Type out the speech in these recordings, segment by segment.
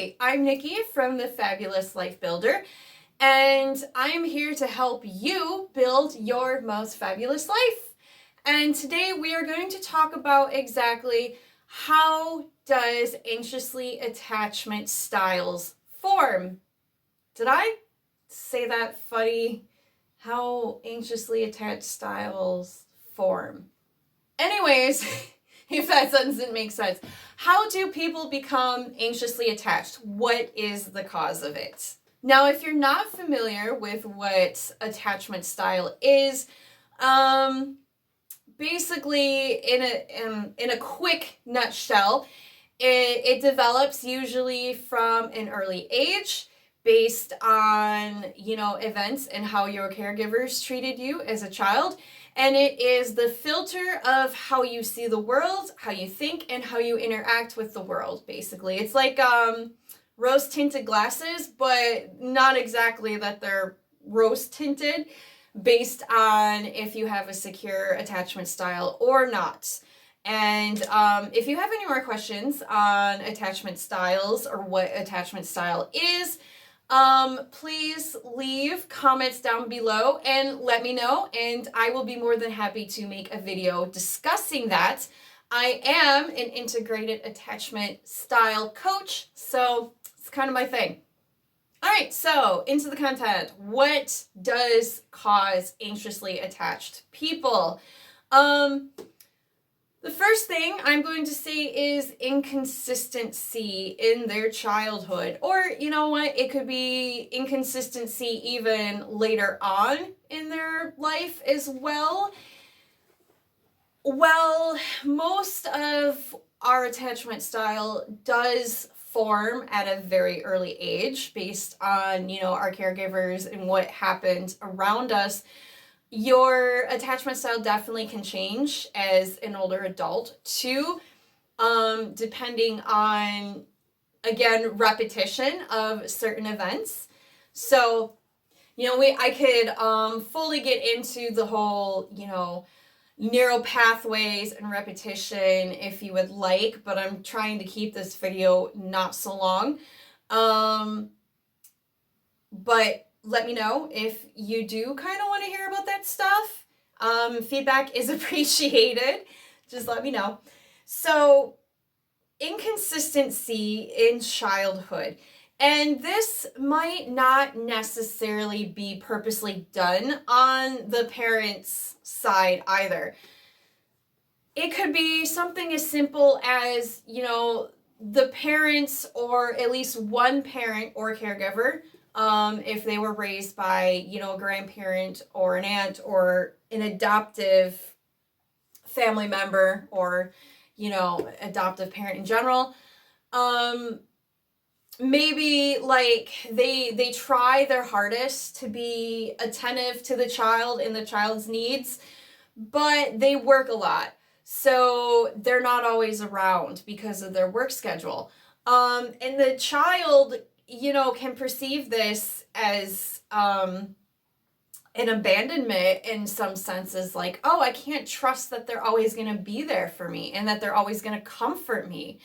Hi, I'm Nikki from the Fabulous Life Builder, and I'm here to help you build your most fabulous life. And today we are going to talk about exactly how does anxiously attachment styles form. Did I say that funny? How anxiously attached styles form. Anyways, if that sentence didn't make sense. How do people become anxiously attached? What is the cause of it? Now, if you're not familiar with what attachment style is, basically in a quick nutshell, it develops usually from an early age based on, events and how your caregivers treated you as a child. And it is the filter of how you see the world, how you think, and how you interact with the world, basically. It's like rose tinted glasses, but not exactly that they're rose tinted, based on if you have a secure attachment style or not. And if you have any more questions on attachment styles or what attachment style is, please leave comments down below and let me know, and I will be more than happy to make a video discussing that. I am an integrated attachment style coach, so it's kind of my thing. All right, so into the content. What does cause anxiously attached people? The first thing I'm going to say is inconsistency in their childhood. Or, you know what, it could be inconsistency even later on in their life as well. Well, most of our attachment style does form at a very early age based on, our caregivers and what happened around us. Your attachment style definitely can change as an older adult too, depending on, again, repetition of certain events. So, I could fully get into the whole, neural pathways and repetition if you would like, but I'm trying to keep this video not so long. But let me know if you do kind of want to hear about that stuff. Feedback is appreciated. Just let me know. So, inconsistency in childhood. And this might not necessarily be purposely done on the parents' side either. It could be something as simple as, the parents, or at least one parent or caregiver, if they were raised by, a grandparent or an aunt or an adoptive family member, or, adoptive parent in general. Maybe like they try their hardest to be attentive to the child and the child's needs, but they work a lot. So they're not always around because of their work schedule. And the child, can perceive this as an abandonment in some senses, like, oh, I can't trust that they're always going to be there for me and that they're always going to comfort me,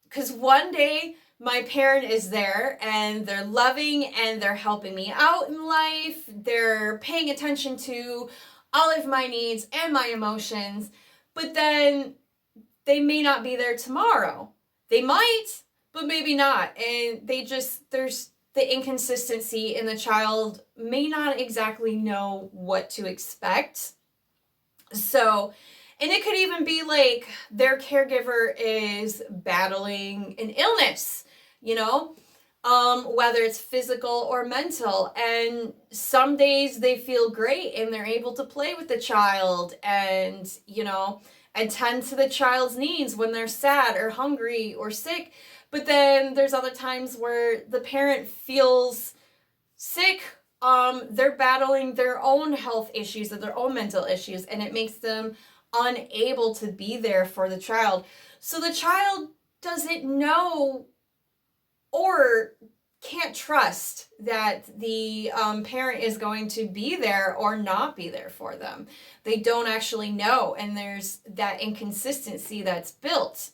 because one day my parent is there and they're loving and they're helping me out in life. They're paying attention to all of my needs and my emotions, but then they may not be there tomorrow. They might, but maybe not. And there's the inconsistency, and the child may not exactly know what to expect. So, and it could even be like their caregiver is battling an illness, whether it's physical or mental. And some days they feel great and they're able to play with the child and, attend to the child's needs when they're sad or hungry or sick. But then there's other times where the parent feels sick. They're battling their own health issues or their own mental issues, and it makes them unable to be there for the child. So the child doesn't know or can't trust that the parent is going to be there or not be there for them. They don't actually know, and there's that inconsistency that's built.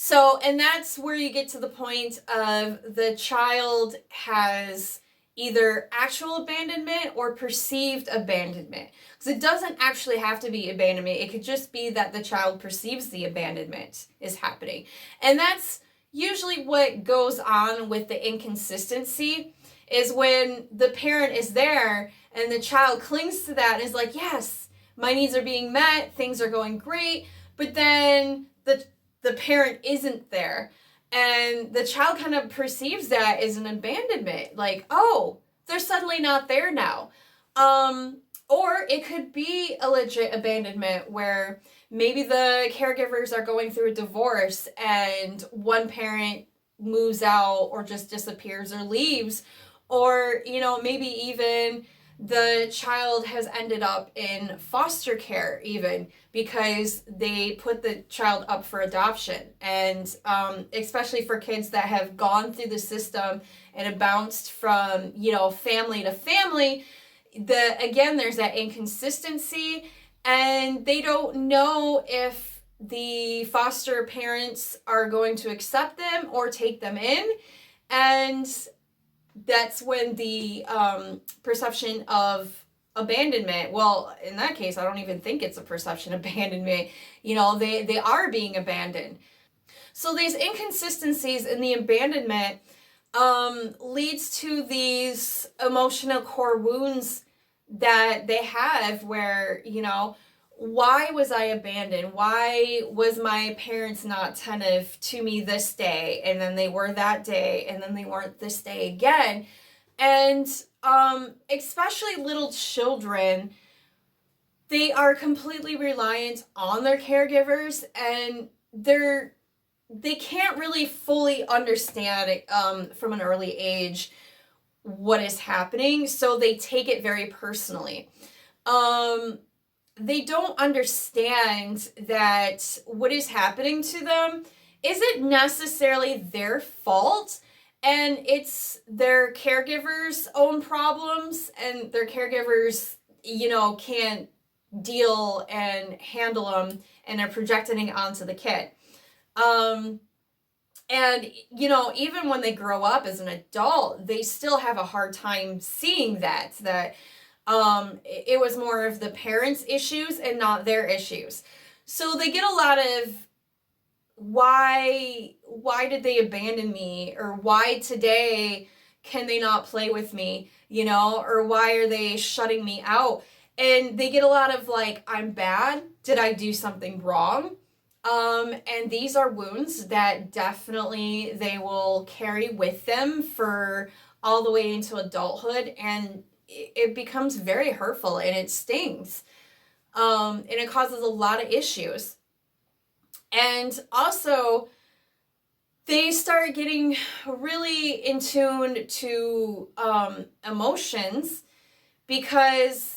So, and that's where you get to the point of the child has either actual abandonment or perceived abandonment. Because it doesn't actually have to be abandonment. It could just be that the child perceives the abandonment is happening. And that's usually what goes on with the inconsistency, is when the parent is there and the child clings to that and is like, yes, my needs are being met, things are going great, but then the parent isn't there. And the child kind of perceives that as an abandonment. Like, oh, they're suddenly not there now. Or it could be a legit abandonment where maybe the caregivers are going through a divorce and one parent moves out or just disappears or leaves. Or, maybe even the child has ended up in foster care even because they put the child up for adoption. And especially for kids that have gone through the system and have bounced from, family to family, there's that inconsistency, and they don't know if the foster parents are going to accept them or take them in. And that's when the perception of abandonment, well, in that case, I don't even think it's a perception of abandonment. They are being abandoned. So these inconsistencies in the abandonment leads to these emotional core wounds that they have where, why was I abandoned? Why was my parents not attentive to me this day? And then they were that day, and then they weren't this day again. And especially little children, they are completely reliant on their caregivers, and they can't really fully understand from an early age what is happening, so they take it very personally. They don't understand that what is happening to them isn't necessarily their fault, and it's their caregivers' own problems, and their caregivers, can't deal and handle them, and they're projecting it onto the kid. And, even when they grow up as an adult, they still have a hard time seeing that it was more of the parents' issues and not their issues. So they get a lot of, why did they abandon me? Or why today can they not play with me? Or why are they shutting me out? And they get a lot of like, I'm bad. Did I do something wrong? And these are wounds that definitely they will carry with them for all the way into adulthood, and it becomes very hurtful, and it stings. And it causes a lot of issues. And also, they start getting really in tune to emotions, because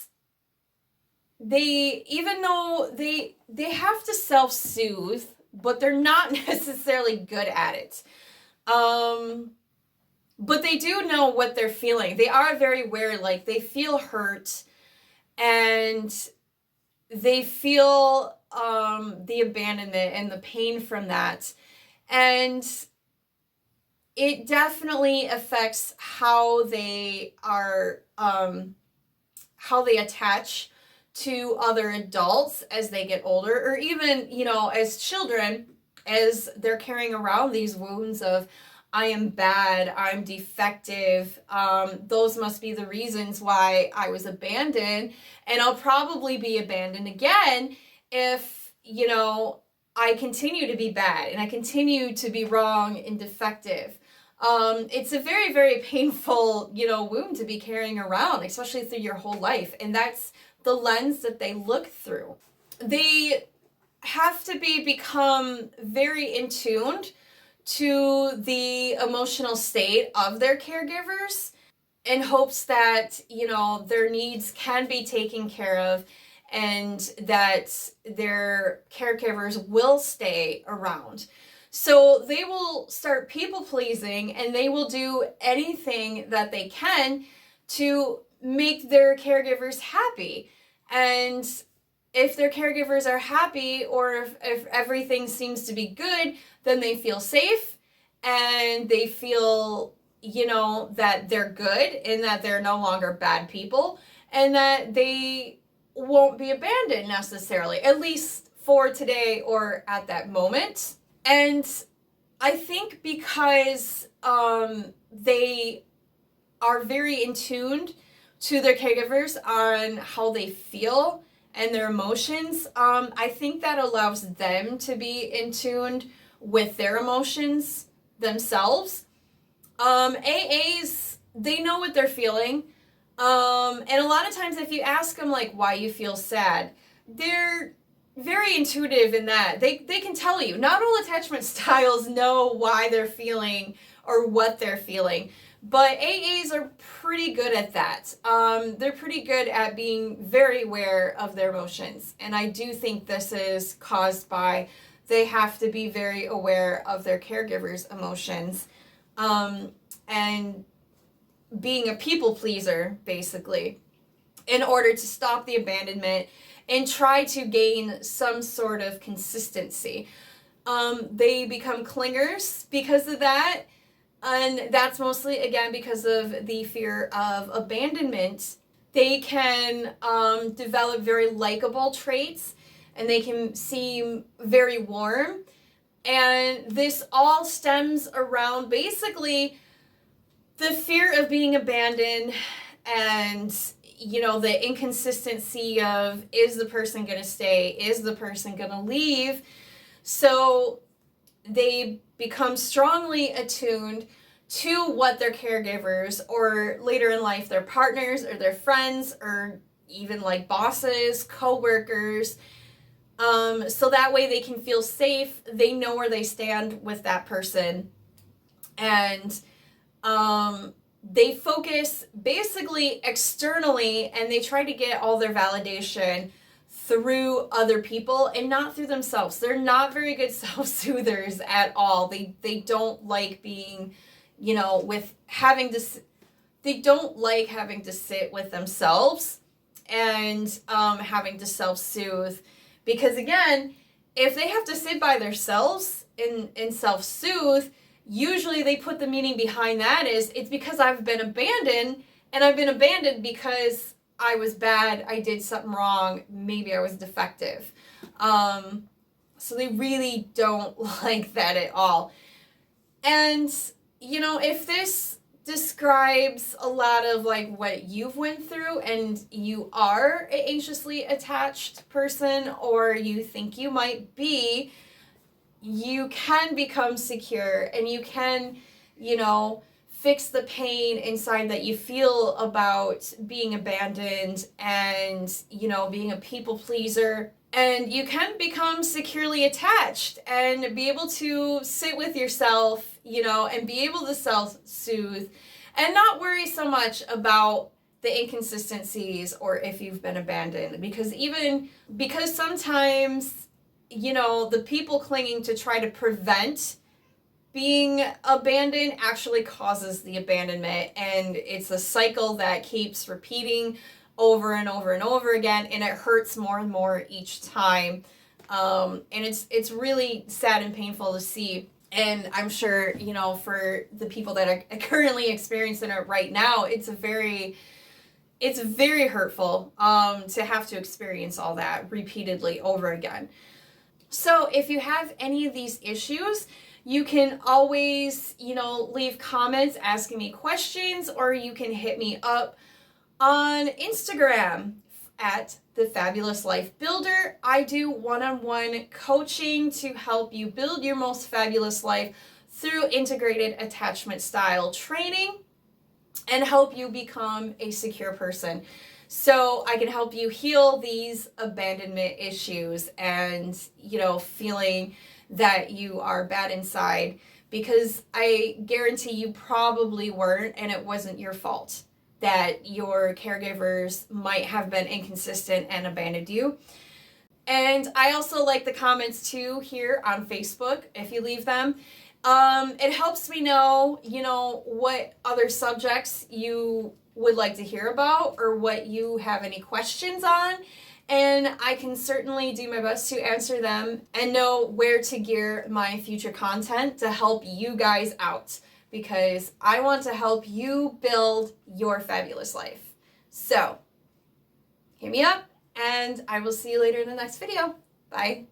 even though they have to self-soothe, but they're not necessarily good at it. But they do know what they're feeling. They are very aware, like they feel hurt, and they feel the abandonment and the pain from that. And it definitely affects how they are, how they attach to other adults as they get older, or even, as children, as they're carrying around these wounds of, I am bad, I'm defective, those must be the reasons why I was abandoned, and I'll probably be abandoned again if, I continue to be bad, and I continue to be wrong and defective. It's a very, very painful, wound to be carrying around, especially through your whole life, and that's the lens that they look through. They have to become very in tune to the emotional state of their caregivers, in hopes that, their needs can be taken care of, and that their caregivers will stay around. So they will start people pleasing, and they will do anything that they can to make their caregivers happy. And if their caregivers are happy, or if everything seems to be good, then they feel safe and they feel, that they're good and that they're no longer bad people and that they won't be abandoned necessarily, at least for today or at that moment. And I think because they are very in tune to their caregivers on how they feel and their emotions, I think that allows them to be in tune with their emotions themselves. AAs, they know what they're feeling. And a lot of times if you ask them like why you feel sad, they're very intuitive in that. They can tell you. Not all attachment styles know why they're feeling or what they're feeling, but AAs are pretty good at that. They're pretty good at being very aware of their emotions. And I do think this is caused by they have to be very aware of their caregivers' emotions. And being a people pleaser, basically, in order to stop the abandonment and try to gain some sort of consistency. They become clingers because of that. And that's mostly, again, because of the fear of abandonment. They can develop very likable traits and they can seem very warm. And this all stems around basically the fear of being abandoned and, the inconsistency of, is the person going to stay? Is the person going to leave? So they become strongly attuned to what their caregivers, or later in life, their partners or their friends, or even like bosses, co-workers, so that way they can feel safe. They know where they stand with that person. And they focus basically externally, and they try to get all their validation through other people and not through themselves. They're not very good self-soothers at all. They don't like being, with having to, they don't like having to sit with themselves and having to self-soothe. Because again, if they have to sit by themselves and self-soothe, usually they put the meaning behind that is, it's because I've been abandoned, and I've been abandoned because I was bad, I did something wrong, maybe I was defective. So they really don't like that at all. And, if this describes a lot of like what you've went through and you are an anxiously attached person, or you think you might be, you can become secure and you can, fix the pain inside that you feel about being abandoned and, being a people pleaser. And you can become securely attached and be able to sit with yourself, and be able to self-soothe and not worry so much about the inconsistencies or if you've been abandoned. Because sometimes, the people clinging to try to prevent being abandoned actually causes the abandonment, and it's a cycle that keeps repeating over and over and over again, and it hurts more and more each time. And it's really sad and painful to see. And I'm sure, for the people that are currently experiencing it right now, it's very hurtful to have to experience all that repeatedly over again. So if you have any of these issues, you can always, leave comments asking me questions, or you can hit me up on Instagram at The Fabulous Life Builder. I do one-on-one coaching to help you build your most fabulous life through integrated attachment style training and help you become a secure person. So I can help you heal these abandonment issues and, feeling that you are bad inside, because I guarantee you probably weren't, and it wasn't your fault that your caregivers might have been inconsistent and abandoned you. And I also like the comments too here on Facebook, if you leave them. It helps me know, what other subjects you would like to hear about or what you have any questions on. and I can certainly do my best to answer them and know where to gear my future content to help you guys out, because I want to help you build your fabulous life. So, hit me up, and I will see you later in the next video. Bye.